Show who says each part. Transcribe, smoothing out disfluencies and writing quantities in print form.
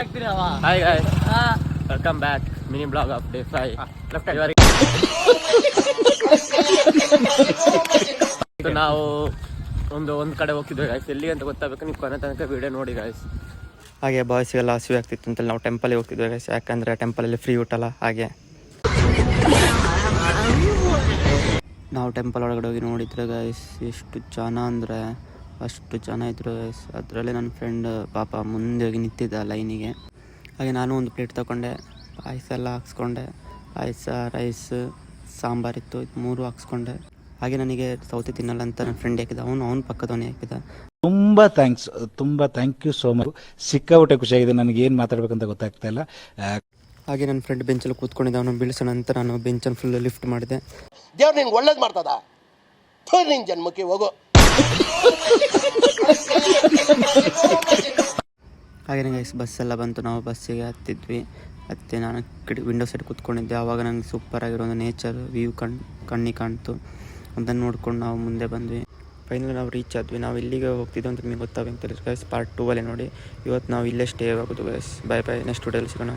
Speaker 1: Hi guys, welcome back mini blog of day 5. ನಾವು ಒಂದು ಕಡೆ ಹೋಗ್ತಿದ್ವಿ ಗಾಯ್ಸ್. ಎಲ್ಲಿ ಅಂತ ಗೊತ್ತಾಗಬೇಕು, ನೀವು ಕೊನೆ ತನಕ ವಿಡಿಯೋ ನೋಡಿ ಗಾಯ್ಸ್. ಹಾಗೆ ಬಾಯ್ಸಿಗೆಲ್ಲ ಹಸಿವೆ ಆಗ್ತಿತ್ತು ಅಂತೇಳಿ ನಾವು ಟೆಂಪಲ್ಗೆ ಹೋಗ್ತಿದ್ವಿ ಗಾಯ್ಸ್. ಯಾಕಂದರೆ ಟೆಂಪಲಲ್ಲಿ ಫ್ರೀ ಊಟಲ್ಲ. ಹಾಗೆ ನಾವು ಟೆಂಪಲ್ ಒಳಗಡೆ ಹೋಗಿ ನೋಡಿದ್ರೆ ಗಾಯ್ಸ್, ಎಷ್ಟು ಜನ ಅಂದರೆ ಅಷ್ಟು ಜನ ಇದ್ರು ಗಾಯ್ಸ್. ಅದರಲ್ಲಿ ನನ್ನ ಫ್ರೆಂಡ್ ಪಾಪ ಮುಂದೆ ಹೋಗಿ ನಿಂತಿದ್ದ ಲೈನಿಗೆ. ಹಾಗೆ ನಾನು ಒಂದು ಪ್ಲೇಟ್ ತೊಗೊಂಡೆ, ಪಾಯಸ ಎಲ್ಲ ಹಾಕ್ಸ್ಕೊಂಡೆ. ಪಾಯಸ, ರೈಸ್, ಸಾಂಬಾರಿತ್ತು, ಇದು 3 ಹಾಕ್ಸ್ಕೊಂಡೆ. ಹಾಗೆ ನನಗೆ ಸೌತೆ ತಿನ್ನಲ್ಲ ಅಂತ ನನ್ನ ಫ್ರೆಂಡ್ ಹಾಕಿದ, ಅವನು ಪಕ್ಕದವನೇ ಹಾಕಿದ.
Speaker 2: ತುಂಬ ಥ್ಯಾಂಕ್ ಯು ಸೋ ಮಚ್. ಸಿಕ್ಕಾಬಿಟ್ಟೆ ಖುಷಿಯಾಗಿದೆ. ನನಗೆ ಏನು ಮಾತಾಡ್ಬೇಕಂತ ಗೊತ್ತಾಗ್ತಾ ಇಲ್ಲ.
Speaker 1: ಹಾಗೆ ನನ್ನ ಫ್ರೆಂಡ್ ಬೆಂಚಲ್ಲಿ ಕೂತ್ಕೊಂಡಿದ್ದ, ಅವನು ಬೀಳ್ಸೋಣ ಅಂತ ನಾನು ಬೆಂಚನ್ನು ಫುಲ್ ಲಿಫ್ಟ್ ಮಾಡಿದೆ.
Speaker 3: ದೇವ್ರು ನಿನ್ಗೆ ಒಳ್ಳೇದು ಮಾಡ್ತದ, ನಿನ್ನ ಜನ್ಮಕ್ಕೆ ಹೋಗೋ.
Speaker 1: ಹಾಗೆ ನನಗೆ ಬಸ್ ಎಲ್ಲ ಬಂತು, ನಾವು ಬಸ್ಸಿಗೆ ಹತ್ತಿದ್ವಿ. ನಾನು ವಿಂಡೋ ಸೈಡ್ ಕೂತ್ಕೊಂಡಿದ್ದೆ. ಆವಾಗ ನಂಗೆ ಸೂಪರಾಗಿರೋ ಒಂದು ನೇಚರ್ ವ್ಯೂ ಕಣ್ಣಿಗೆ ಕಾಣ್ತು. ಅದನ್ನು ನೋಡ್ಕೊಂಡು ನಾವು ಮುಂದೆ ಬಂದ್ವಿ. ಫೈನಲಿ ನಾವು ರೀಚ್ ಆದ್ವಿ. ನಾವು ಇಲ್ಲಿಗೆ ಹೋಗ್ತಿದ್ದೋ ಅಂತ ನಿಮಗೆ ಗೊತ್ತಾಗಂತಿಲ್ಲ ಗೈಸ್. ಪಾರ್ಟ್ 2 ಅಲ್ಲಿ ನೋಡಿ. ಇವತ್ತು ನಾವು ಇಲ್ಲೇ ಸ್ಟೇ ಆಗೋದು ಗೈಸ್. ಬೈ ನೆಕ್ಸ್ಟ್ ವಿಡಿಯೋಲಿ ಸಿಗೋಣ.